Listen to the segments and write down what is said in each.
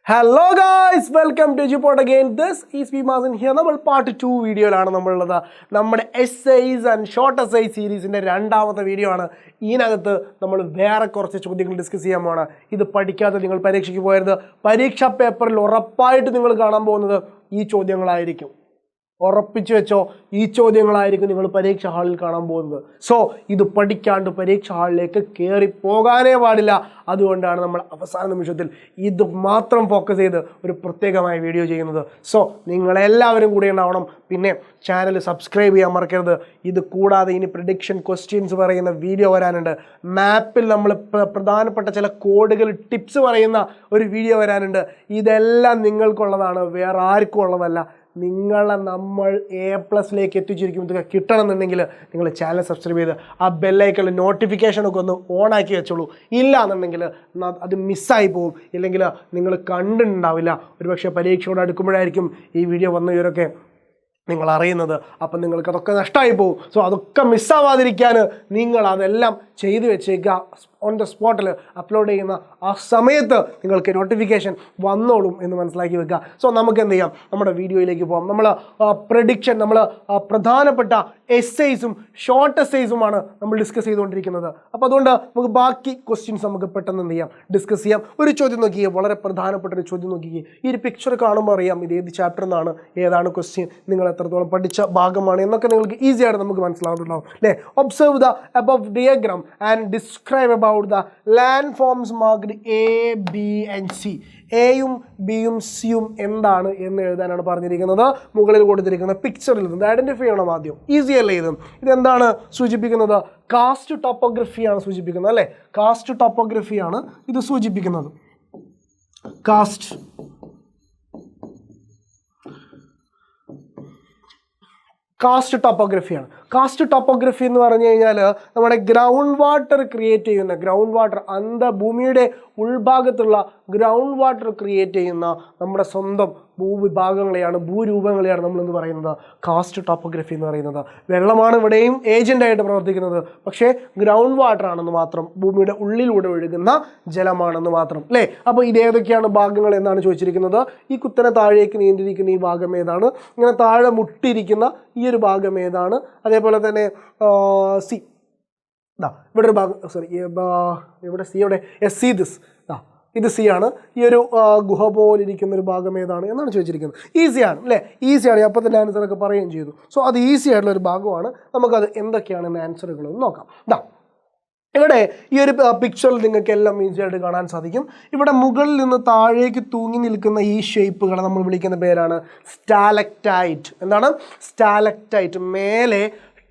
Hello guys, welcome to Jupot again. This is Mazen here. നമ്മൾ part 2 വീഡിയോയിലാണ് നമ്മളുള്ളത്. നമ്മുടെ essays and short essay സീരീസിൻ്റെ രണ്ടാമത്തെ video ആണ്. ഇതിനകത്ത് നമ്മൾ വേറെ കുറച്ച് ചോദ്യങ്ങൾ ഡിസ്കസ് ചെയ്യാൻ പോവാണ്. ഇത് പഠിക്കാതെ നിങ്ങൾ പരീക്ഷയ്ക്ക് പോയരുത്. പരീക്ഷാ പേപ്പറിൽ ഉറപ്പായിട്ട് നിങ്ങൾ കാണാൻ പോകുന്നത് ഈ ചോദ്യങ്ങളായിരിക്കും. ഉറപ്പിച്ചു വെച്ചോ, ഈ ചോദ്യങ്ങളായിരിക്കും നിങ്ങൾ പരീക്ഷാ ഹാളിൽ കാണാൻ പോകുന്നത്. സോ ഇത് പഠിക്കാണ്ട് പരീക്ഷാ ഹാളിലേക്ക് കയറി പോകാനേ പാടില്ല. അതുകൊണ്ടാണ് നമ്മൾ അവസാന നിമിഷത്തിൽ ഇത് മാത്രം ഫോക്കസ് ചെയ്ത് ഒരു പ്രത്യേകമായ വീഡിയോ ചെയ്യുന്നത്. സോ നിങ്ങളെല്ലാവരും കൂടി ഉണ്ടാവണം. പിന്നെ ചാനൽ സബ്സ്ക്രൈബ് ചെയ്യാൻ മറക്കരുത്. ഇത് കൂടാതെ ഇനി പ്രിഡിക്ഷൻ ക്വസ്റ്റ്യൻസ് പറയുന്ന വീഡിയോ വരാനുണ്ട്. മാപ്പിൽ നമ്മൾ പ്രധാനപ്പെട്ട ചില കോഡുകൾ ടിപ്സ് പറയുന്ന ഒരു വീഡിയോ വരാനുണ്ട്. ഇതെല്ലാം നിങ്ങൾക്കുള്ളതാണ്, വേറെ ആർക്കും ഉള്ളതല്ല. നിങ്ങളെ നമ്മൾ A+ലേക്ക് എത്തിച്ചിരിക്കും. ഇതൊക്കെ കിട്ടണമെന്നുണ്ടെങ്കിൽ നിങ്ങൾ ചാനൽ സബ്സ്ക്രൈബ് ചെയ്ത് ആ ബെല്ലൈക്കണിൽ നോട്ടിഫിക്കേഷനൊക്കെ ഒന്ന് ഓണാക്കി വെച്ചോളൂ. ഇല്ല എന്നുണ്ടെങ്കിൽ അത് മിസ്സായി പോകും. ഇല്ലെങ്കിൽ നിങ്ങൾ കണ്ടിട്ടുണ്ടാവില്ല. ഒരുപക്ഷെ പരീക്ഷയോട് അടുക്കുമ്പോഴായിരിക്കും ഈ വീഡിയോ വന്നവരൊക്കെ നിങ്ങൾ അറിയുന്നത്. അപ്പം നിങ്ങൾക്ക് അതൊക്കെ നഷ്ടമായി പോകും. സോ അതൊക്കെ മിസ്സാവാതിരിക്കാൻ നിങ്ങൾ അതെല്ലാം ചെയ്തു വെച്ചേക്കുക. ഓൺ ദ സ്പോട്ടിൽ അപ്ലോഡ് ചെയ്യുന്ന ആ സമയത്ത് നിങ്ങൾക്ക് നോട്ടിഫിക്കേഷൻ വന്നോളും എന്ന് മനസ്സിലാക്കി വെക്കുക. സോ നമുക്ക് എന്ത് ചെയ്യാം, നമ്മുടെ വീഡിയോയിലേക്ക് പോകാം. നമ്മൾ പ്രഡിക്ഷൻ, നമ്മൾ പ്രധാനപ്പെട്ട എസ്സേസും ഷോർട്ട് എസ്സേസുമാണ് നമ്മൾ ഡിസ്കസ് ചെയ്തുകൊണ്ടിരിക്കുന്നത്. അപ്പോൾ അതുകൊണ്ട് നമുക്ക് ബാക്കി ക്വസ്റ്റ്യൻസ് നമുക്ക് പെട്ടെന്ന് എന്ത് ചെയ്യാം, ഡിസ്കസ് ചെയ്യാം. ഒരു ചോദ്യം നോക്കിയേ, വളരെ പ്രധാനപ്പെട്ട ഒരു ചോദ്യം നോക്കിയേ. ഈ ഒരു പിക്ചർ കാണുമ്പോൾ അറിയാം ഇത് ഏത് ചാപ്റ്റർ എന്നാണ്, ഏതാണ് ക്വസ്റ്റ്യൻ, നിങ്ങൾ എത്രത്തോളം പഠിച്ച ഭാഗമാണ് എന്നൊക്കെ നിങ്ങൾക്ക് ഈസി ആയിട്ട് നമുക്ക് മനസ്സിലാവുന്നുണ്ടാവും അല്ലേ. Observe the above diagram and describe about the land forms marked A, B and C. എയും ബിയും സിയും എന്താണ് എന്ന് എഴുതാനാണ് പറഞ്ഞിരിക്കുന്നത്. മുകളിൽ കൊടുത്തിരിക്കുന്ന പിക്ചറിൽ നിന്ന് ഐഡൻറ്റിഫൈ ചെയ്യണം ആദ്യം. ഈസി അല്ലേ ഇത്? ഇതെന്താണ് സൂചിപ്പിക്കുന്നത്? കാസ്റ്റ് ടോപ്പോഗ്രഫിയാണ് സൂചിപ്പിക്കുന്നത് അല്ലേ. കാസ്റ്റ് ടോപ്പോഗ്രഫിയാണ് ഇത് സൂചിപ്പിക്കുന്നത്. കാസ്റ്റ് ടോപ്പോഗ്രഫിയാണ്. കാസ്റ്റ് ടോപ്പോഗ്രഫി എന്ന് പറഞ്ഞു കഴിഞ്ഞാൽ നമ്മുടെ ഗ്രൗണ്ട് വാട്ടർ ക്രിയേറ്റ് ചെയ്യുന്ന, ഗ്രൗണ്ട് വാട്ടർ ഭൂമിയുടെ ഉൾഭാഗത്തുള്ള ഗ്രൗണ്ട് വാട്ടർ ക്രിയേറ്റ് ചെയ്യുന്ന നമ്മുടെ സ്വന്തം ഭൂവിഭാഗങ്ങളെയാണ്, ഭൂരൂപങ്ങളെയാണ് നമ്മളെന്ന് പറയുന്നത് കാസ്റ്റ് ടോപ്പോഗ്രഫി എന്ന് പറയുന്നത്. വെള്ളമാണ് ഇവിടെയും ഏജൻ്റായിട്ട് പ്രവർത്തിക്കുന്നത്, പക്ഷേ ഗ്രൗണ്ട് വാട്ടർ ആണെന്ന് മാത്രം, ഭൂമിയുടെ ഉള്ളിലൂടെ ഒഴുകുന്ന ജലമാണെന്ന് മാത്രം അല്ലേ. അപ്പോൾ ഇതേതൊക്കെയാണ് ഭാഗങ്ങൾ എന്നാണ് ചോദിച്ചിരിക്കുന്നത്. ഈ കുത്തനെ താഴേക്ക് നീണ്ടിരിക്കുന്ന ഈ ഭാഗം ഏതാണ്? ഇങ്ങനെ താഴെ മുട്ടിയിരിക്കുന്ന ഈ ഒരു ഭാഗം ഏതാണ്? അതേപോലെ തന്നെ സി ഇവിടെ ഒരു ഭാഗം, സോറി ഇവിടെ സി, ഇവിടെ സി ദിസ്, ഇത് സി ആണ്. ഈ ഒരു ഗുഹ പോലിരിക്കുന്ന ഒരു ഭാഗം ഏതാണ് എന്നാണ് ചോദിച്ചിരിക്കുന്നത്. ഈസിയാണ് അല്ലേ, ഈസിയാണ്. അപ്പോൾ തന്നെ ആൻസറൊക്കെ പറയുകയും ചെയ്തു. സോ അത് ഈസി ആയിട്ടുള്ള ഒരു ഭാഗമാണ്. നമുക്കത് എന്തൊക്കെയാണെന്ന് ആൻസറുകളൊന്ന് നോക്കാം. ഇവിടെ ഈ ഒരു പിക്ചറിൽ നിങ്ങൾക്ക് എല്ലാം ഈസി ആയിട്ട് കാണാൻ സാധിക്കും. ഇവിടെ മുകളിൽ നിന്ന് താഴേക്ക് തൂങ്ങി നിൽക്കുന്ന ഈ ഷേപ്പുകളെ നമ്മൾ വിളിക്കുന്ന പേരാണ് സ്റ്റാലക്ടൈറ്റ്. എന്താണ്? സ്റ്റാലക്ടൈറ്റ്. മേലെ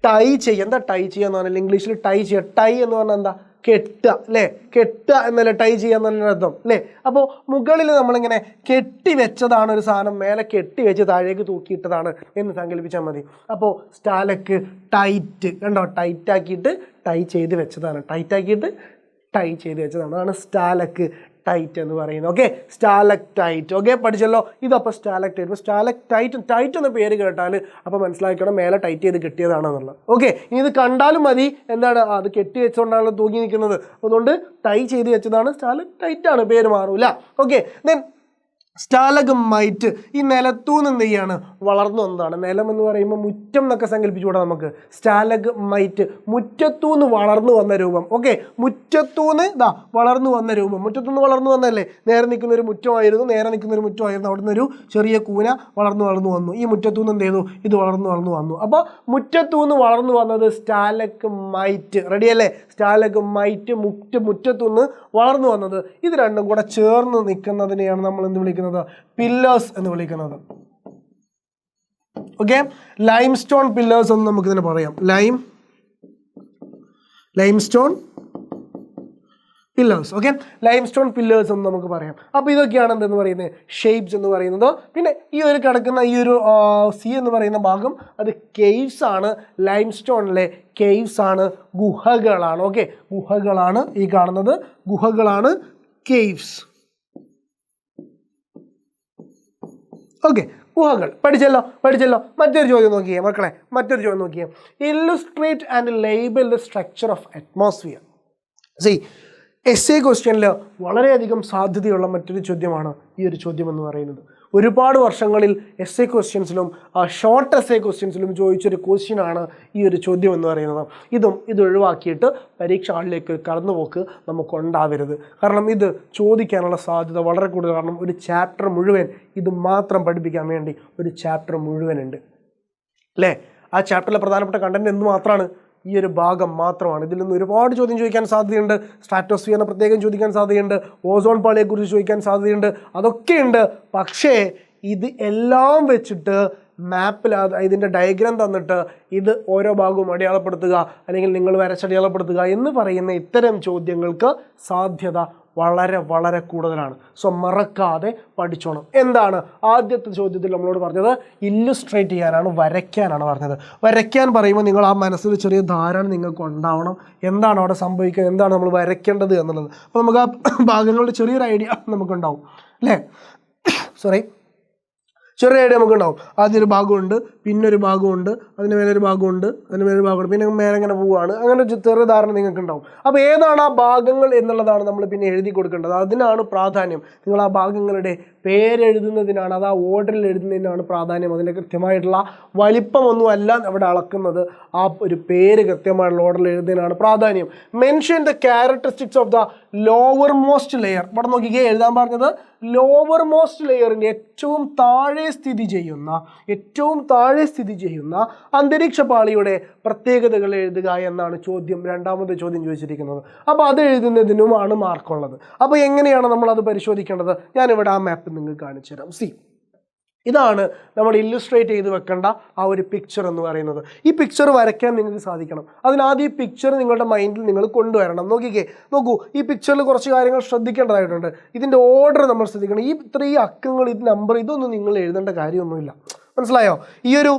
ടൈ ചെയ്യുക. എന്താ ടൈ ചെയ്യുക എന്ന് പറഞ്ഞാൽ ഇംഗ്ലീഷിൽ ടൈ ചെയ്യുക. ടൈ എന്ന് പറഞ്ഞാൽ എന്താ? കെട്ടുക അല്ലേ. കെട്ടുക എന്നല്ലേ ടൈ ചെയ്യുക എന്നല്ല അർത്ഥം അല്ലേ. അപ്പോൾ മുകളിൽ നമ്മളിങ്ങനെ കെട്ടി വെച്ചതാണ് ഒരു സാധനം, മേലെ കെട്ടി വെച്ച് താഴേക്ക് തൂക്കിയിട്ടതാണ് എന്ന് സങ്കല്പിച്ചാൽ മതി. അപ്പോൾ സ്റ്റാലക്ക് ടൈറ്റ്, കണ്ടോ, ടൈറ്റാക്കിയിട്ട് ടൈ ചെയ്ത് വെച്ചതാണ്, ടൈറ്റാക്കിയിട്ട് ടൈ ചെയ്ത് വെച്ചതാണ്. അതാണ് സ്റ്റാലക്ക് ടൈറ്റ് എന്ന് പറയുന്നത്. Okay, stalactite. ഓക്കെ, പഠിച്ചല്ലോ. ഇതപ്പോൾ സ്റ്റാലക്ടൈറ്റ്. അപ്പോൾ ടൈറ്റ് എന്ന പേര് കേട്ടാൽ അപ്പോൾ മനസ്സിലാക്കണം മേലെ ടൈറ്റ് ചെയ്ത് കെട്ടിയതാണെന്നുള്ളത്. ഓക്കെ, ഇനി ഇത് കണ്ടാലും മതി, എന്താണ് അത് കെട്ടി വെച്ചുകൊണ്ടാണ് തൂങ്ങി നിൽക്കുന്നത്, അതുകൊണ്ട് ടൈ ചെയ്ത് വെച്ചതാണ്, സ്റ്റാലക്ടൈറ്റ് ആണ്, പേര് മാറൂല. Okay, then stalagmite. ഈ നിലത്തൂന്ന് എന്ത് ചെയ്യാണ്? വളർന്നു വന്നതാണ്. നിലം എന്ന് പറയുമ്പോൾ മുറ്റം എന്നൊക്കെ സങ്കല്പിച്ചുകൂടാ നമുക്ക്. സ്റ്റാലഗ്മൈറ്റ്, മുറ്റത്തൂന്ന് വളർന്നു വന്ന രൂപം. ഓക്കെ, മുറ്റത്തൂന്ന് വളർന്നു വന്ന രൂപം. മുറ്റത്തുനിന്ന് വളർന്നു വന്നല്ലേ, നേരെ നിൽക്കുന്ന ഒരു മുറ്റമായിരുന്നു, അവിടെ നിന്നൊരു ചെറിയ കൂന വളർന്നു വന്നു. ഈ മുറ്റത്തൂന്ന് എന്ത് ചെയ്തു? ഇത് വളർന്നു വന്നു. അപ്പോൾ മുറ്റത്തൂന്ന് വളർന്നു വന്നത് സ്റ്റാലഗ്മൈറ്റ്. റെഡിയല്ലേ? സ്റ്റാലഗ്മൈറ്റ്, മുറ്റത്തുനിന്ന് വളർന്നു വന്നത്. ഇത് രണ്ടും കൂടെ ചേർന്ന് നിൽക്കുന്നതിനെയാണ് നമ്മൾ എന്ത് വിളിക്കുന്നത്? പില്ലേഴ്സ് എന്ന് വിളിക്കുന്നത്. ഓക്കെ, ലൈംസ്റ്റോൺ പില്ലേഴ്സ് എന്ന് നമുക്ക് ഇതിനെ പറയാം. Limestone pillars. Okay, limestone pillars എന്ന് നമുക്ക് പറയാം. അപ്പോൾ ഇതൊക്കെയാണ് എന്തെന്ന് പറയുന്നത്? ഷേപ്സ് എന്ന് പറയുന്നത്. പിന്നെ ഈ ഒരു കിടക്കുന്ന ഈ ഒരു സി എന്ന് പറയുന്ന ഭാഗം അത് കേവ്സ് ആണ്. ലൈംസ്റ്റോണിലെ കേവ്സ് ആണ്, ഗുഹകളാണ്. ഓക്കെ, ഗുഹകളാണ് ഈ കാണുന്നത്, ഗുഹകളാണ് കേവ്സ്. ഓക്കെ, ഗുഹകൾ പഠിച്ചല്ലോ. മറ്റൊരു ചോദ്യം നോക്കിയേ മക്കളെ, illustrate and label the structure of atmosphere. C S A ക്വസ്റ്റ്യനിൽ വളരെയധികം സാധ്യതയുള്ള മറ്റൊരു ചോദ്യമാണ് ഈ ഒരു ചോദ്യം എന്ന് പറയുന്നത്. ഒരുപാട് വർഷങ്ങളിൽ എസ് എ ക്വസ്റ്റ്യൻസിലും ഷോർട്ട് എസ് എ ക്വസ്റ്റ്യൻസിലും ചോദിച്ചൊരു ക്വസ്റ്റ്യനാണ് ഈ ഒരു ചോദ്യം എന്ന് പറയുന്നത്. ഇത് ഒഴിവാക്കിയിട്ട് പരീക്ഷ ഹാളിലേക്ക് കടന്നുപോക്ക് നമുക്കുണ്ടാവരുത്. കാരണം ഇത് ചോദിക്കാനുള്ള സാധ്യത വളരെ കൂടുതൽ. കാരണം ഒരു ചാപ്റ്റർ മുഴുവൻ ഇത് മാത്രം പഠിപ്പിക്കാൻ വേണ്ടി ഒരു ചാപ്റ്റർ മുഴുവനുണ്ട് അല്ലേ. ആ ചാപ്റ്ററിലെ പ്രധാനപ്പെട്ട കണ്ടന്റ് എന്ത് മാത്രമാണ്? ഈ ഒരു ഭാഗം മാത്രമാണ്. ഇതിൽ നിന്ന് ഒരുപാട് ചോദ്യം ചോദിക്കാൻ സാധ്യതയുണ്ട്. സ്ട്രാറ്റോസ്ഫിയറിനെ പ്രത്യേകം ചോദിക്കാൻ സാധ്യതയുണ്ട്. ഓസോൺ പാളിയെക്കുറിച്ച് ചോദിക്കാൻ സാധ്യതയുണ്ട്. അതൊക്കെയുണ്ട്. പക്ഷേ ഇത് എല്ലാം വെച്ചിട്ട് മാപ്പിൽ ഇതിൻ്റെ ഡയഗ്രാം തന്നിട്ട് ഇത് ഓരോ ഭാഗവും അടയാളപ്പെടുത്തുക അല്ലെങ്കിൽ നിങ്ങൾ വരച്ചടയാളപ്പെടുത്തുക എന്ന് പറയുന്ന ഇത്തരം ചോദ്യങ്ങൾക്ക് സാധ്യത വളരെ വളരെ കൂടുതലാണ്. സോ മറക്കാതെ പഠിച്ചോണം. എന്താണ് ആദ്യത്തെ ചോദ്യത്തിൽ നമ്മളോട് പറഞ്ഞത്? ഇല്ലുസ്ട്രേറ്റ് ചെയ്യാനാണ്, വരയ്ക്കാനാണ് പറഞ്ഞത്. വരയ്ക്കാൻ പറയുമ്പോൾ നിങ്ങൾ ആ മനസ്സിൽ ചെറിയ ധാരണ നിങ്ങൾക്ക് ഉണ്ടാവണം. എന്താണ് അവിടെ സംഭവിക്കുക, എന്താണ് നമ്മൾ വരയ്ക്കേണ്ടത് എന്നുള്ളത്. അപ്പോൾ നമുക്ക് ആ ഭാഗങ്ങളുടെ ചെറിയൊരു ഐഡിയ നമുക്കുണ്ടാവും അല്ലേ. ചെറിയ ഐഡിയ നമുക്കുണ്ടാവും. ആദ്യം ഒരു ഭാഗമുണ്ട്, പിന്നെ ഒരു ഭാഗമുണ്ട്, അതിന് മേലൊരു ഭാഗമുണ്ട്, അതിന് മേലൊരു ഭാഗമുണ്ട്, പിന്നെ മേലെ ഇങ്ങനെ പോവുകയാണ്. അങ്ങനെ ഒരു ചെറിയ ധാരണ നിങ്ങൾക്ക് ഉണ്ടാവും. അപ്പോൾ ഏതാണ് ആ ഭാഗങ്ങൾ എന്നുള്ളതാണ് നമ്മൾ പിന്നെ എഴുതി കൊടുക്കേണ്ടത്. അതിനാണ് പ്രാധാന്യം. നിങ്ങൾ ആ ഭാഗങ്ങളുടെ പേരെഴുതുന്നതിനാണ്, അത് ആ ഓർഡറിൽ എഴുതുന്നതിനാണ് പ്രാധാന്യം. അതിൻ്റെ കൃത്യമായിട്ടുള്ള വലിപ്പമൊന്നുമല്ല അവിടെ അളക്കുന്നത്, ആ ഒരു പേര് കൃത്യമായിട്ടുള്ള ഓർഡറിൽ എഴുതുന്നതിനാണ് പ്രാധാന്യം. Mention the characteristics of the lower most layer. ഇവിടെ നോക്കിക്കേ, എഴുതാൻ പറഞ്ഞത് ലോവർ മോസ്റ്റ് ലെയറിൻ്റെ ഏറ്റവും താഴെ സ്ഥിതി ചെയ്യുന്ന അന്തരീക്ഷ പാളിയുടെ പ്രത്യേകതകൾ എഴുതുക എന്നാണ് രണ്ടാമത്തെ ചോദ്യം ചോദിച്ചിരിക്കുന്നത്. അപ്പോൾ അത് എഴുതുന്നതിനുമാണ് മാർക്കുള്ളത്. അപ്പോൾ എങ്ങനെയാണ് നമ്മൾ അത് പരിശോധിക്കേണ്ടത്? ഞാനിവിടെ ആ മാപ്പ് നിങ്ങൾക്ക് കാണിച്ചു തരാം. ഇതാണ് നമ്മൾ ഇല്ലുസ്ട്രേറ്റ് ചെയ്ത് വെക്കേണ്ട ആ ഒരു പിക്ചർ എന്ന് പറയുന്നത്. ഈ പിക്ചർ വരയ്ക്കാൻ നിങ്ങൾക്ക് സാധിക്കണം. അതിനാദ്യം ഈ പിക്ചർ നിങ്ങളുടെ മൈൻഡിൽ നിങ്ങൾ കൊണ്ടുവരണം. നോക്കൂ, ഈ പിക്ചറിൽ കുറച്ച് കാര്യങ്ങൾ ശ്രദ്ധിക്കേണ്ടതായിട്ടുണ്ട്. ഇതിൻ്റെ ഓർഡർ നമ്മൾ ശ്രദ്ധിക്കണം. ഈ ഇത്രയും അക്കങ്ങൾ, ഇത് നമ്പർ, ഇതൊന്നും നിങ്ങൾ എഴുതേണ്ട കാര്യമൊന്നുമില്ല. മനസ്സിലായോ? ഈ ഒരു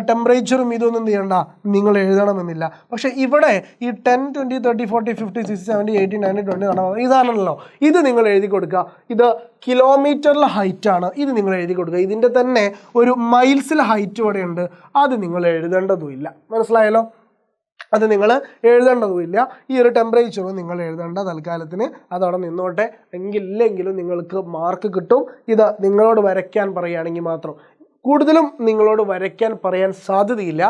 ടെമ്പറേച്ചറും ഇതൊന്നും ചെയ്യണ്ട, നിങ്ങൾ എഴുതണമെന്നില്ല. പക്ഷേ ഇവിടെ ഈ 10, 20, 30, 40, 50, 60, 70, 80, 90, 20 ഇതാണല്ലോ. ഇത് നിങ്ങൾ എഴുതി കൊടുക്കുക. ഇത് കിലോമീറ്ററിലെ ഹൈറ്റാണ്. ഇത് നിങ്ങൾ എഴുതി കൊടുക്കുക. ഇതിൻ്റെ തന്നെ ഒരു മൈൽസിലെ ഹൈറ്റ് ഇവിടെ ഉണ്ട്. അത് നിങ്ങൾ എഴുതേണ്ടതുമില്ല. മനസ്സിലായല്ലോ? അത് നിങ്ങൾ എഴുതേണ്ടതുമില്ല. ഈ ഒരു ടെമ്പറേച്ചറും നിങ്ങൾ എഴുതേണ്ട. തൽക്കാലത്തിന് അതവിടെ നിന്നോട്ടെ. ഇല്ലെങ്കിലും നിങ്ങൾക്ക് മാർക്ക് കിട്ടും. ഇത് നിങ്ങളോട് വരയ്ക്കാൻ പറയുകയാണെങ്കിൽ മാത്രം. കൂടുതലും നിങ്ങളോട് വരയ്ക്കാൻ പറയാൻ സാധ്യതയില്ല.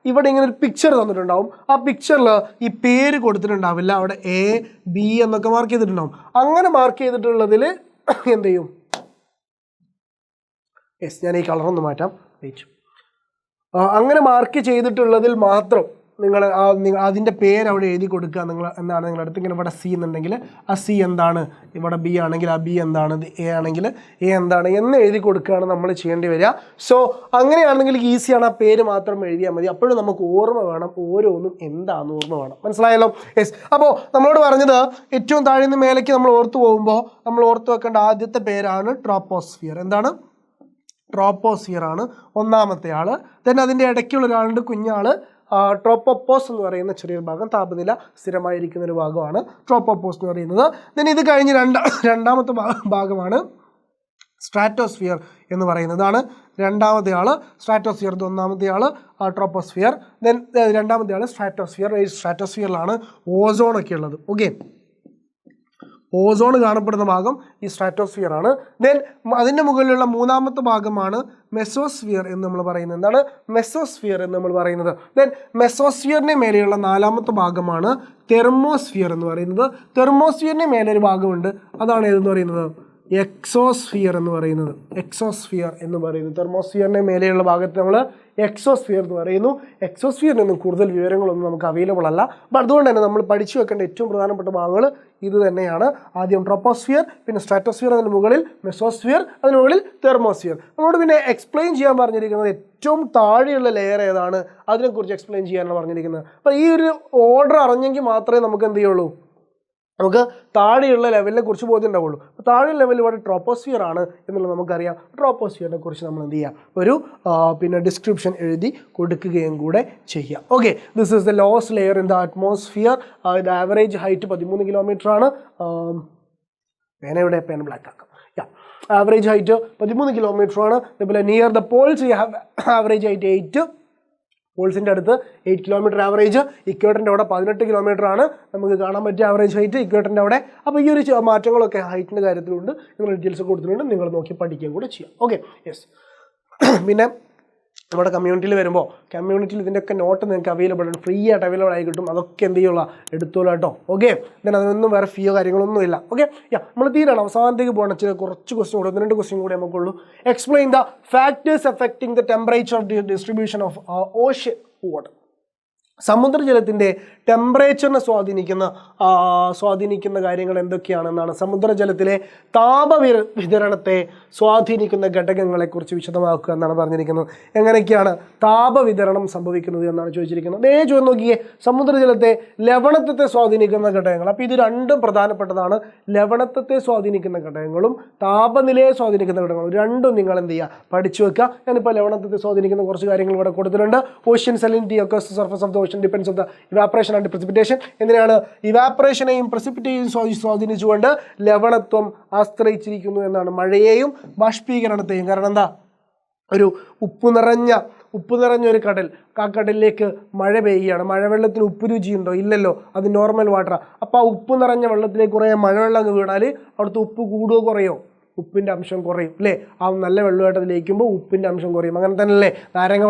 ഇവിടെ ഇങ്ങനെ ഒരു പിക്ചർ തന്നിട്ടുണ്ടാവും. ആ പിക്ചറിൽ ഈ പേര് കൊടുത്തിട്ടുണ്ടാവില്ല. അവിടെ A, B എന്നൊക്കെ മാർക്ക് ചെയ്തിട്ടുണ്ടാവും. അങ്ങനെ മാർക്ക് ചെയ്തിട്ടുള്ളതിൽ എന്ത് ചെയ്യും? ഞാൻ ഈ കളറൊന്ന് മാറ്റാം. അങ്ങനെ മാർക്ക് ചെയ്തിട്ടുള്ളതിൽ മാത്രം നിങ്ങൾ അതിൻ്റെ പേര് അവിടെ എഴുതി കൊടുക്കുക. എന്താണ് നിങ്ങളുടെ അടുത്ത് ഇങ്ങനെ ഇവിടെ C എന്നുണ്ടെങ്കിൽ ആ C എന്താണ്, ഇവിടെ B ആണെങ്കിൽ ആ B എന്താണ്, A ആണെങ്കിൽ A എന്താണ് എന്ന് എഴുതി കൊടുക്കുകയാണ് നമ്മൾ ചെയ്യേണ്ടി വരിക. സോ അങ്ങനെയാണെങ്കിൽ ഈസിയാണ്. ആ പേര് മാത്രം എഴുതിയാൽ മതി. അപ്പോഴും നമുക്ക് ഓർമ്മ വേണം, ഓരോന്നും എന്താണെന്ന് ഓർമ്മ വേണം. മനസ്സിലായല്ലോ? അപ്പോൾ നമ്മളോട് പറഞ്ഞത് ഏറ്റവും താഴെ നിന്ന് മേലേക്ക് നമ്മൾ ഓർത്തു പോകുമ്പോൾ നമ്മൾ ഓർത്ത് വെക്കേണ്ട ആദ്യത്തെ പേരാണ് ട്രോപ്പോസ്ഫിയർ. എന്താണ്? ട്രോപ്പോസ്ഫിയർ ആണ് ഒന്നാമത്തെ ആള്. ദെൻ അതിൻ്റെ ഇടയ്ക്കുള്ള ഒരാളുണ്ട്, കുഞ്ഞാൾ ട്രോപ്പോപ്പോസ് എന്ന് പറയുന്ന ചെറിയൊരു ഭാഗം, താപനില സ്ഥിരമായിരിക്കുന്ന ഒരു ഭാഗമാണ് ട്രോപ്പോപ്പോസ് എന്ന് പറയുന്നത്. ദെൻ ഇത് കഴിഞ്ഞ് രണ്ടാമത്തെ ഭാഗമാണ് സ്ട്രാറ്റോസ്ഫിയർ എന്ന് പറയുന്നതാണ്. രണ്ടാമത്തെ ആൾ സ്ട്രാറ്റോസ്ഫിയർ, ഒന്നാമത്തെ ആൾ ട്രോപ്പോസ്ഫിയർ. ദെൻ രണ്ടാമത്തെ ആൾ സ്ട്രാറ്റോസ്ഫിയർ. ഈ സ്ട്രാറ്റോസ്ഫിയറിലാണ് ഓസോണൊക്കെ ഉള്ളത്. ഓക്കെ, ഓസോൺ കാണപ്പെടുന്ന ഭാഗം ഈ സ്ട്രാറ്റോസ്ഫിയർ ആണ്. ദെൻ അതിൻ്റെ മുകളിലുള്ള മൂന്നാമത്തെ ഭാഗമാണ് മെസോസ്ഫിയർ എന്ന് നമ്മൾ പറയുന്നത്. എന്താണ് മെസോസ്ഫിയർ എന്ന് നമ്മൾ പറയുന്നത്? ദെൻ മെസോസ്ഫിയറിൻ്റെ മേലെയുള്ള നാലാമത്തെ ഭാഗമാണ് തെർമോസ്ഫിയർ എന്ന് പറയുന്നത്. തെർമോസ്ഫിയറിൻ്റെ മേലെ ഒരു ഭാഗമുണ്ട്, അതാണ് ഏതെന്ന് പറയുന്നത്? എക്സോസ്ഫിയർ എന്ന് പറയുന്നത്. എക്സോസ്ഫിയർ എന്ന് പറയുന്നത് തെർമോസ്ഫിയറിൻ്റെ മേലെയുള്ള ഭാഗത്ത് നമ്മൾ എക്സോസ്ഫിയർ എന്ന് പറയുന്നു. എക്സോസ്ഫിയറിനൊന്നും കൂടുതൽ വിവരങ്ങളൊന്നും നമുക്ക് അവൈലബിൾ അല്ല. അപ്പോൾ അതുകൊണ്ട് തന്നെ നമ്മൾ പഠിച്ചു വെക്കേണ്ട ഏറ്റവും പ്രധാനപ്പെട്ട ഭാഗങ്ങൾ ഇത് തന്നെയാണ്. ആദ്യം ട്രോപ്പോസ്ഫിയർ, പിന്നെ സ്ട്രാറ്റോസ്ഫിയർ, അതിന് മുകളിൽ മെസോസ്ഫിയർ, അതിന് മുകളിൽ തെർമോസ്ഫിയർ. നമ്മളോട് പിന്നെ എക്സ്പ്ലെയിൻ ചെയ്യാൻ പറഞ്ഞിരിക്കുന്നത് ഏറ്റവും താഴെയുള്ള ലെയർ ഏതാണ്, അതിനെക്കുറിച്ച് എക്സ്പ്ലെയിൻ ചെയ്യാനാണ് പറഞ്ഞിരിക്കുന്നത്. അപ്പോൾ ഈ ഒരു ഓർഡർ അറിഞ്ഞെങ്കിൽ മാത്രമേ നമുക്ക് എന്ത് ചെയ്യുള്ളൂ, നമുക്ക് താഴെയുള്ള ലെവലിനെ കുറിച്ച് ബോധ്യം ഉണ്ടാവുള്ളൂ. അപ്പോൾ താഴെയുള്ള ലെവൽ ഇവിടെ ട്രോപ്പോസ്ഫിയർ ആണ് എന്നുള്ളത് നമുക്കറിയാം. ട്രോപ്പോസ്ഫിയറിനെ കുറിച്ച് നമ്മൾ എന്ത് ചെയ്യാം, ഒരു പിന്നെ ഡിസ്ക്രിപ്ഷൻ എഴുതി കൊടുക്കുകയും കൂടെ ചെയ്യാം. Okay, this is the lowest layer in the atmosphere. ഇത് ആവറേജ് ഹൈറ്റ് 13 കിലോമീറ്റർ ആണ്. പേന ബ്ലാക്ക് ആക്കാം. ആവറേജ് ഹൈറ്റ് 13 കിലോമീറ്റർ ആണ്. അതുപോലെ near the Paul's you have average height 8 പോൾസിൻ്റെ അടുത്ത് 8 കിലോമീറ്റർ ആവറേജ്, ഇക്വേറ്ററിൻ്റെ അവിടെ 18 കിലോമീറ്റർ ആണ് നമുക്ക് കാണാൻ പറ്റിയ ആവറേജ് ഹൈറ്റ് ഇക്വേറ്ററിൻ്റെ അവിടെ. അപ്പോൾ ഈ ഒരു മാറ്റങ്ങളൊക്കെ ഹൈറ്റിൻ്റെ കാര്യത്തിലുണ്ട്, നിങ്ങൾ ഡീറ്റെയിൽസ് കൊടുത്തിട്ടുണ്ട്, നിങ്ങൾ നോക്കി പഠിക്കുകയും കൂടെ ചെയ്യാം. Okay, yes. പിന്നെ നമ്മുടെ കമ്മ്യൂണിറ്റിയിൽ വരുമ്പോൾ കമ്മ്യൂണിറ്റിയിൽ ഇതിൻ്റെയൊക്കെ നോട്ട് നിങ്ങൾക്ക് അവൈലബിൾ ആണ്, ഫ്രീ ആയിട്ട് അവൈലബിൾ ആയി കിട്ടും. അതൊക്കെ എന്ത് ചെയ്യുക, എടുത്തോളൂ കേട്ടോ. ഓക്കെ, ദെൻ അതിനൊന്നും വേറെ ഫീയോ കാര്യങ്ങളൊന്നും ഇല്ല. ഓക്കെ, നമ്മൾ തീരാണ് അവസാനത്തേക്ക് പോകണം. ചില കുറച്ച് ക്വസ്റ്റ്യൻ കൂടെ 1-2 ക്വസ്റ്റ്യൻ കൂടെ നമുക്കുള്ളൂ. Explain the factors affecting the temperature distribution of ocean water. സമുദ്രജലത്തിൻ്റെ ടെമ്പറേച്ചറിനെ സ്വാധീനിക്കുന്ന കാര്യങ്ങൾ എന്തൊക്കെയാണെന്നാണ്, സമുദ്രജലത്തിലെ താപവിതരണത്തെ സ്വാധീനിക്കുന്ന ഘടകങ്ങളെക്കുറിച്ച് വിശദമാക്കുക എന്നാണ് പറഞ്ഞിരിക്കുന്നത്. എങ്ങനെയൊക്കെയാണ് താപവിതരണം സംഭവിക്കുന്നത് എന്നാണ് ചോദിച്ചിരിക്കുന്നത്. ചോദ്യം നോക്കിയേ, സമുദ്രജലത്തെ ലവണത്വത്തെ സ്വാധീനിക്കുന്ന ഘടകങ്ങൾ. അപ്പോൾ ഇത് രണ്ടും പ്രധാനപ്പെട്ടതാണ്. ലവണത്വത്തെ സ്വാധീനിക്കുന്ന ഘടകങ്ങളും താപനിലയെ സ്വാധീനിക്കുന്ന ഘടകങ്ങളും രണ്ടും നിങ്ങൾ എന്ത് ചെയ്യുക, പഠിച്ചു വെക്കുക. ഞാനിപ്പോൾ ലവണത്വത്തെ സ്വാധീനിക്കുന്ന കുറച്ച് കാര്യങ്ങൾ ഇവിടെ കൊടുത്തിട്ടുണ്ട്. Ocean salinity occurs the surface of the ocean depends on the evaporation and precipitation. എന്തിനാണ് ഇവാപ്പറേഷനെയും പ്രസിപ്പിറ്റേഷനെയും സ്വാധീനിച്ചുകൊണ്ട് ലവണത്വം ആശ്രയിച്ചിരിക്കുന്നു എന്നാണ്, മഴയെയും ബാഷ്പീകരണത്തെയും. കാരണം എന്താ, ഒരു ഉപ്പ് നിറഞ്ഞ ഒരു കടൽ, ആ കടലിലേക്ക് മഴ പെയ്യുകയാണ്. മഴവെള്ളത്തിന് ഉപ്പ് രുചിയുണ്ടോ? ഇല്ലല്ലോ, അത് നോർമൽ വാട്ടർ. അപ്പോൾ ആ ഉപ്പ് നിറഞ്ഞ വെള്ളത്തിലേക്ക് കുറേ മഴവെള്ളം അങ്ങ് വീണാൽ അവിടുത്തെ ഉപ്പ് കൂടുകയോ കുറയോ? ഉപ്പിൻ്റെ അംശം കുറയും അല്ലേ? ആ നല്ല വെള്ളമായിട്ട് അത് ലയിക്കുമ്പോൾ ഉപ്പിൻ്റെ അംശം കുറയും. അങ്ങനെ തന്നെ അല്ലേ നാരങ്ങ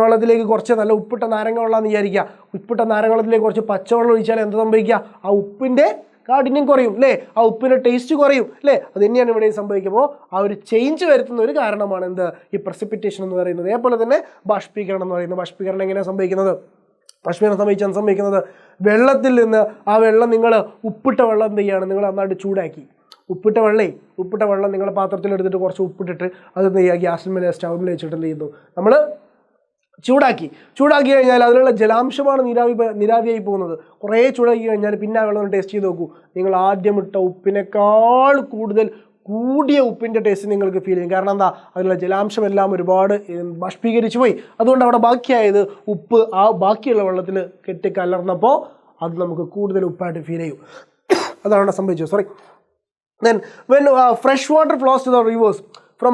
വെള്ളത്തിലേക്ക് കുറച്ച് നല്ല ഉപ്പിട്ട നാരങ്ങ വെള്ളമെന്ന് വിചാരിക്കുക. ഉപ്പിട്ട നാരങ്ങ വെള്ളത്തിലേക്ക് കുറച്ച് പച്ചവെള്ളം ഒഴിച്ചാൽ എന്ത് സംഭവിക്കുക? ആ ഉപ്പിൻ്റെ കാഠിന്യം കുറയും അല്ലേ? ആ ഉപ്പിൻ്റെ ടേസ്റ്റ് കുറയും അല്ലേ? അത് തന്നെയാണ് ഇവിടെ സംഭവിക്കുമ്പോൾ ആ ഒരു ചേഞ്ച് വരുത്തുന്ന ഒരു കാരണമാണ് എന്ത്, ഈ പ്രസിപ്പിറ്റേഷൻ എന്ന് പറയുന്നത്. അതേപോലെ തന്നെ ബാഷ്പീകരണം എന്ന് പറയുന്നത്. ബാഷ്പീകരണം എങ്ങനെയാണ് സംഭവിക്കുന്നത്? ബാഷ്പീകരണം സംഭവിക്കുന്നത് വെള്ളത്തിൽ നിന്ന് ആ വെള്ളം, നിങ്ങൾ ഉപ്പിട്ട വെള്ളം എന്ത് ചെയ്യുകയാണ്, നിങ്ങൾ നന്നായിട്ട് ചൂടാക്കി. ഉപ്പിട്ട വെള്ളം നിങ്ങൾ പാത്രത്തിലെടുത്തിട്ട് കുറച്ച് ഉപ്പിട്ടിട്ട് അത് എന്ത് ചെയ്യുക, ഗ്യാസിന്മേലെ സ്റ്റൗവിൽ വെച്ചിട്ട് എന്ത് ചെയ്യുന്നു, നമ്മൾ ചൂടാക്കി കഴിഞ്ഞാൽ അതിലുള്ള ജലാംശമാണ് നീരാവിയായി പോകുന്നത്. കുറേ ചൂടാക്കി കഴിഞ്ഞാൽ പിന്നെ ആ വെള്ളം ടേസ്റ്റ് ചെയ്ത് നോക്കൂ. നിങ്ങൾ ആദ്യം ഇട്ട ഉപ്പിനേക്കാൾ കൂടിയ ഉപ്പിൻ്റെ ടേസ്റ്റ് നിങ്ങൾക്ക് ഫീൽ ചെയ്യും. കാരണം എന്താ, അതിലുള്ള ജലാംശമെല്ലാം ഒരുപാട് ബാഷ്പീകരിച്ചു പോയി. അതുകൊണ്ട് അവിടെ ബാക്കിയായത് ഉപ്പ് ആ ബാക്കിയുള്ള വെള്ളത്തിൽ കെട്ടിക്കലർന്നപ്പോൾ അത് നമുക്ക് കൂടുതൽ ഉപ്പായിട്ട് ഫീൽ ചെയ്യും. അതാണ് അവിടെ സംഭവിച്ചത്. Then when fresh water flows to the rivers from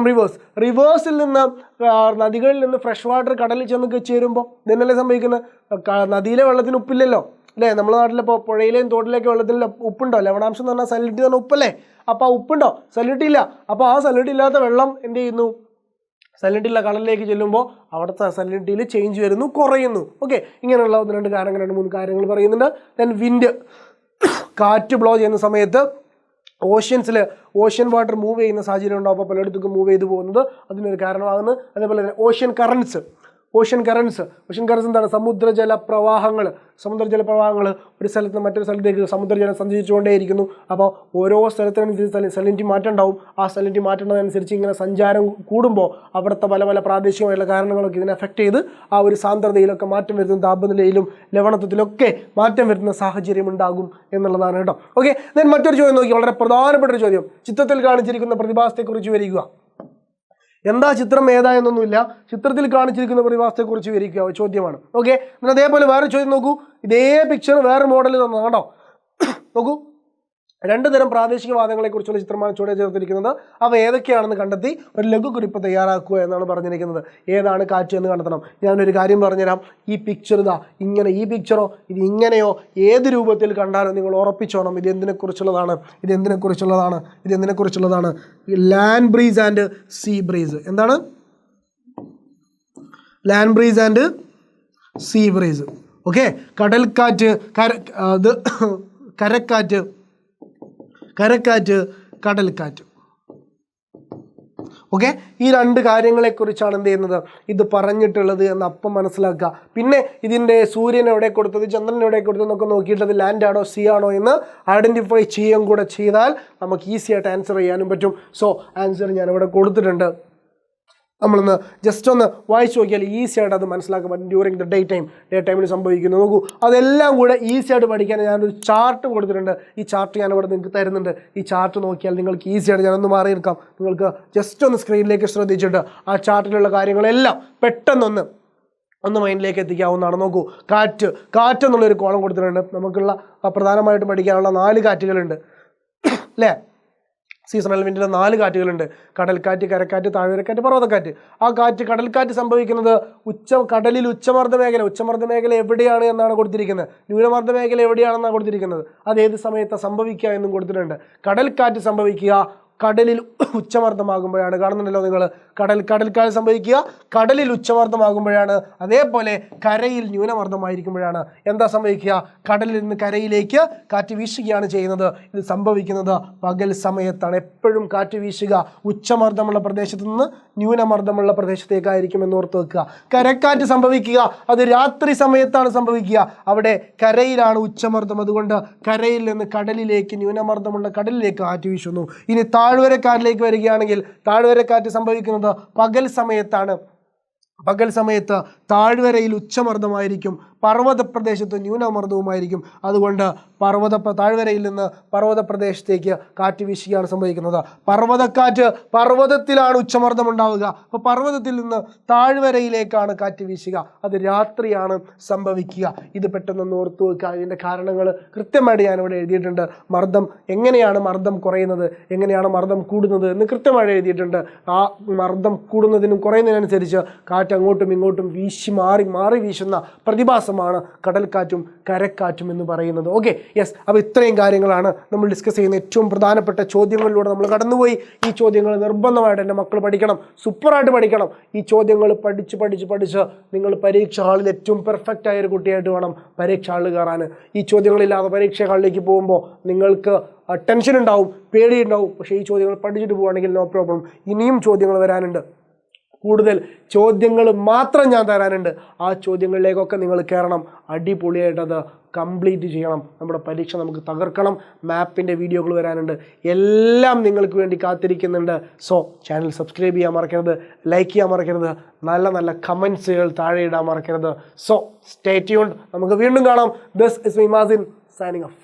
റിവേഴ്സിൽ നിന്ന്, നദികളിൽ നിന്ന് ഫ്രഷ് വാട്ടർ കടലിൽ ചെന്ന് ചേരുമ്പോൾ ഇതന്നല്ലേ സംഭവിക്കുന്നത്? നദിയിലെ വെള്ളത്തിന് ഉപ്പില്ലല്ലോ അല്ലേ? നമ്മുടെ നാട്ടിലിപ്പോൾ പുഴയിലെയും തോട്ടിലേക്ക് വെള്ളത്തിൽ ഉപ്പുണ്ടോ? ലവണാംശം എന്ന് പറഞ്ഞാൽ സലിഡിറ്റി തന്നെ ഉപ്പല്ലേ? അപ്പോൾ ആ ഉപ്പുണ്ടോ? സലിഡിറ്റി ഇല്ല. അപ്പോൾ ആ സലിഡിറ്റി ഇല്ലാത്ത വെള്ളം എന്ത് ചെയ്യുന്നു, സലിഡിറ്റിയുള്ള കടലിലേക്ക് ചെല്ലുമ്പോൾ അവിടുത്തെ സലിഡിറ്റിയിൽ ചേഞ്ച് വരുന്നു, കുറയുന്നു. ഓക്കെ, ഇങ്ങനെയുള്ള 2-3 കാര്യങ്ങൾ പറയുന്നുണ്ട്. ദെൻ വിൻഡ്, കാറ്റ് ബ്ലോ ചെയ്യുന്ന സമയത്ത് ഓഷ്യൻ വാട്ടർ മൂവ് ചെയ്യുന്ന സാഹചര്യം ഉണ്ടാവും. അപ്പോൾ പലയിടത്തേക്കും മൂവ് ചെയ്തു പോകുന്നത് അതിനൊരു കാരണമാകുന്നത്. അതേപോലെ തന്നെ ഓഷ്യൻ കറൻസ് എന്താണ്? സമുദ്രജല പ്രവാഹങ്ങൾ ഒരു സ്ഥലത്ത് നിന്ന് മറ്റൊരു സ്ഥലത്തേക്ക് സമുദ്രജലം സഞ്ചരിച്ചുകൊണ്ടേയിരിക്കുന്നു. അപ്പോൾ ഓരോ സ്ഥലത്തിനനുസരിച്ച് സലിനിറ്റി മാറ്റം ഉണ്ടാവും. ആ സലിനിറ്റി മാറ്റുന്നതനുസരിച്ച് ഇങ്ങനെ സഞ്ചാരം കൂടുമ്പോൾ അവിടുത്തെ പല പ്രാദേശികമായിട്ടുള്ള കാരണങ്ങളൊക്കെ ഇതിനെ എഫക്റ്റ് ചെയ്ത് ആ ഒരു സാന്ദ്രതയിലൊക്കെ മാറ്റം വരുന്ന, താപനിലയിലും ലവണത്വത്തിലൊക്കെ മാറ്റം വരുന്ന സാഹചര്യം ഉണ്ടാകും എന്നുള്ളതാണ് കേട്ടോ. ഓക്കെ, ദെൻ മറ്റൊരു ചോദ്യം നോക്കി, വളരെ പ്രധാനപ്പെട്ട ഒരു ചോദ്യം. ചിത്രത്തിൽ കാണിച്ചിരിക്കുന്ന പ്രതിഭാസത്തെക്കുറിച്ച് വിവരിക്കുക. എന്താ ചിത്രം ഏതായെന്നൊന്നുമില്ല, ചിത്രത്തിൽ കാണിച്ചിരിക്കുന്ന പ്രതിഭാസത്തെക്കുറിച്ച് വിവരിക്കുക ചോദ്യമാണ്. ഓക്കെ, എന്നാൽ അതേപോലെ വേറെ ചോദ്യം നോക്കൂ. ഇതേ പിക്ചർ വേറെ മോഡൽ തന്നതാണ് കേട്ടോ. നോക്കൂ, 2 തരം പ്രാദേശികവാദങ്ങളെക്കുറിച്ചുള്ള ചിത്രമാണ് ചുവടെ ചേർത്തിരിക്കുന്നത്. അവ ഏതൊക്കെയാണെന്ന് കണ്ടെത്തി ഒരു ലഘുകുറിപ്പ് തയ്യാറാക്കുക എന്നാണ് പറഞ്ഞിരിക്കുന്നത്. ഏതാണ് കാറ്റ് എന്ന് കണ്ടെത്തണം. ഞാനൊരു കാര്യം പറഞ്ഞുതരാം. ഈ പിക്ചർ ഇങ്ങനെ, ഈ പിക്ചറോ ഇത് ഇങ്ങനെയോ ഏത് രൂപത്തിൽ കണ്ടാലും നിങ്ങൾ ഉറപ്പിച്ചോണം ഇത് എന്തിനെക്കുറിച്ചുള്ളതാണ്. Land breeze and sea breeze. എന്താണ് land breeze and sea breeze? Okay, കടൽക്കാറ്റ്, കരക്കാറ്റ്, കടൽക്കാറ്റ്. ഓക്കെ, ഈ 2 കാര്യങ്ങളെക്കുറിച്ചാണ് എന്ത് ചെയ്യുന്നത്, ഇത് പറഞ്ഞിട്ടുള്ളത് എന്ന് അപ്പം മനസ്സിലാക്കുക. പിന്നെ ഇതിൻ്റെ സൂര്യൻ എവിടെ കൊടുത്തത്, ചന്ദ്രൻ എവിടെ കൊടുത്തത് എന്നൊക്കെ നോക്കിയിട്ട് അത് ലാൻഡ് ആണോ സീ ആണോ എന്ന് ഐഡൻറ്റിഫൈ ചെയ്യുകയും കൂടെ ചെയ്താൽ നമുക്ക് ഈസി ആയിട്ട് ആൻസർ ചെയ്യാനും പറ്റും. സോ ആൻസർ ഞാനിവിടെ കൊടുത്തിട്ടുണ്ട്. നമ്മളൊന്ന് ജസ്റ്റ് ഒന്ന് വായിച്ചു നോക്കിയാൽ ഈസി ആയിട്ട് അത് മനസ്സിലാക്കാൻ പറ്റും. ഡ്യൂറിങ് ദ ഡേ ടൈമിൽ സംഭവിക്കുന്നു. നോക്കൂ, അതെല്ലാം കൂടെ ഈസി ആയിട്ട് പഠിക്കാൻ ഞാനൊരു ചാർട്ട് കൊടുത്തിട്ടുണ്ട്. ഈ ചാർട്ട് ഞാനിവിടെ നിങ്ങൾക്ക് തരുന്നുണ്ട്. ഈ ചാർട്ട് നോക്കിയാൽ നിങ്ങൾക്ക് ഈസി ആയിട്ട് ഞാനൊന്ന് മാറി നിൽക്കാം. നിങ്ങൾക്ക് ജസ്റ്റ് ഒന്ന് സ്ക്രീനിലേക്ക് ശ്രദ്ധിച്ചിട്ട് ആ ചാർട്ടിലുള്ള കാര്യങ്ങളെല്ലാം പെട്ടെന്നൊന്ന് മൈൻഡിലേക്ക് എത്തിക്കാവുന്നതാണ്. നോക്കൂ, കാറ്റ് എന്നുള്ളൊരു കോളം കൊടുത്തിട്ടുണ്ട്. നമുക്കുള്ള പ്രധാനമായിട്ടും പഠിക്കാനുള്ള 4 കാറ്റുകളുണ്ട് അല്ലേ? സീസണൽ വിൻഡിൽ 4 കാറ്റുകളുണ്ട്. കടൽക്കാറ്റ്, കരക്കാറ്റ്, താഴ്വരക്കാറ്റ്, പർവ്വതക്കാറ്റ്. ആ കാറ്റ്, കടൽക്കാറ്റ് സംഭവിക്കുന്നത് കടലിൽ ഉച്ചമർദ്ദ മേഖല എവിടെയാണ് എന്നാണ് കൊടുത്തിരിക്കുന്നത്. ന്യൂനമർദ്ദ മേഖല എവിടെയാണെന്നാണ് കൊടുത്തിരിക്കുന്നത്. അത് ഏത് സമയത്താണ് സംഭവിക്കുക എന്നും കൊടുത്തിട്ടുണ്ട്. കടൽക്കാറ്റ് സംഭവിക്കുക കടലിൽ ഉച്ചമർദ്ദമാകുമ്പോഴാണ്. കാണുന്നുണ്ടല്ലോ നിങ്ങൾ, കടൽക്കാറ്റ് സംഭവിക്കുക കടലിൽ ഉച്ചമർദ്ദമാകുമ്പോഴാണ്. അതേപോലെ കരയിൽ ന്യൂനമർദ്ദമായിരിക്കുമ്പോഴാണ് എന്താ സംഭവിക്കുക? കടലിൽ നിന്ന് കരയിലേക്ക് കാറ്റ് വീശുകയാണ് ചെയ്യുന്നത്. ഇത് സംഭവിക്കുന്നത് പകൽ സമയത്താണ്. എപ്പോഴും കാറ്റ് വീശുക ഉച്ചമർദ്ദമുള്ള പ്രദേശത്ത് നിന്ന് ന്യൂനമർദ്ദമുള്ള പ്രദേശത്തേക്കായിരിക്കും എന്ന് ഓർത്ത് വെക്കുക. കരക്കാറ്റ് സംഭവിക്കുക അത് രാത്രി സമയത്താണ് സംഭവിക്കുക. അവിടെ കരയിലാണ് ഉച്ചമർദ്ദം. അതുകൊണ്ട് കരയിൽ നിന്ന് കടലിലേക്ക്, ന്യൂനമർദ്ദമുള്ള കടലിലേക്ക് കാറ്റ് വീശുന്നു. ഇനി താഴ്വരക്കാറ്റിലേക്ക് വരികയാണെങ്കിൽ താഴ്വരക്കാറ്റ് സംഭവിക്കുന്നത് പകൽ സമയത്താണ്. പകൽ സമയത്ത് താഴ്വരയിൽ ഉച്ചമർദ്ദമായിരിക്കും, പർവ്വത പ്രദേശത്ത് ന്യൂനമർദ്ദവുമായിരിക്കും. അതുകൊണ്ട് താഴ്വരയിൽ നിന്ന് പർവ്വത പ്രദേശത്തേക്ക് കാറ്റ് വീശുകയാണ് സംഭവിക്കുന്നത്. പർവ്വതക്കാറ്റ് പർവ്വതത്തിലാണ് ഉച്ചമർദ്ദം ഉണ്ടാവുക. അപ്പോൾ പർവ്വതത്തിൽ നിന്ന് താഴ്വരയിലേക്കാണ് കാറ്റ് വീശുക. അത് രാത്രിയാണ് സംഭവിക്കുക. ഇത് പെട്ടെന്നൊന്ന് ഓർത്തു വെക്കുക. ഇതിൻ്റെ കാരണങ്ങൾ കൃത്യമായിട്ട് ഞാനിവിടെ എഴുതിയിട്ടുണ്ട്. എങ്ങനെയാണ് മർദ്ദം കുറയുന്നത്, എങ്ങനെയാണ് മർദ്ദം കൂടുന്നത് എന്ന് കൃത്യമായിട്ട് എഴുതിയിട്ടുണ്ട്. ആ മർദ്ദം കൂടുന്നതിനും കുറയുന്നതിനനുസരിച്ച് കാറ്റ് അങ്ങോട്ടും ഇങ്ങോട്ടും മാറി വീശുന്ന പ്രതിഭാസമാണ് കടൽക്കാറ്റും കരക്കാറ്റും എന്ന് പറയുന്നത്. Okay, yes. അപ്പോൾ ഇത്രയും കാര്യങ്ങളാണ് നമ്മൾ ഡിസ്കസ് ചെയ്യുന്ന ഏറ്റവും പ്രധാനപ്പെട്ട ചോദ്യങ്ങളിലൂടെ നമ്മൾ കടന്നുപോയി. ഈ ചോദ്യങ്ങൾ നിർബന്ധമായിട്ട് എൻ്റെ മക്കൾ പഠിക്കണം, സൂപ്പറായിട്ട് പഠിക്കണം. ഈ ചോദ്യങ്ങൾ പഠിച്ച് നിങ്ങൾ പരീക്ഷ ഹാളിൽ ഏറ്റവും പെർഫെക്റ്റ് ആയ ഒരു കുട്ടിയായിട്ട് വേണം പരീക്ഷ ഹാളിൽ കയറാൻ. ഈ ചോദ്യങ്ങളില്ലാതെ പരീക്ഷ ഹാളിലേക്ക് പോകുമ്പോൾ നിങ്ങൾക്ക് ടെൻഷൻ ഉണ്ടാവും, പേടിയുണ്ടാവും. പക്ഷേ ഈ ചോദ്യങ്ങൾ പഠിച്ചിട്ട് പോവുകയാണെങ്കിൽ നോ പ്രോബ്ലം. ഇനിയും ചോദ്യങ്ങൾ വരാനുണ്ട്. കൂടുതൽ ചോദ്യങ്ങൾ മാത്രം ഞാൻ തരാനുണ്ട്. ആ ചോദ്യങ്ങളിലേക്കൊക്കെ നിങ്ങൾ കയറണം. അടിപൊളിയായിട്ടത് കംപ്ലീറ്റ് ചെയ്യണം. നമ്മുടെ പരീക്ഷ നമുക്ക് തകർക്കണം. മാപ്പിൻ്റെ വീഡിയോകൾ വരാനുണ്ട്. എല്ലാം നിങ്ങൾക്ക് വേണ്ടി കാത്തിരിക്കുന്നുണ്ട്. സോ ചാനൽ സബ്സ്ക്രൈബ് ചെയ്യാൻ മറക്കരുത്, ലൈക്ക് ചെയ്യാൻ മറക്കരുത്, നല്ല നല്ല കമൻസുകൾ താഴെ ഇടാൻ മറക്കരുത്. So stay tuned. നമുക്ക് വീണ്ടും കാണാം. This is me Mazin signing off.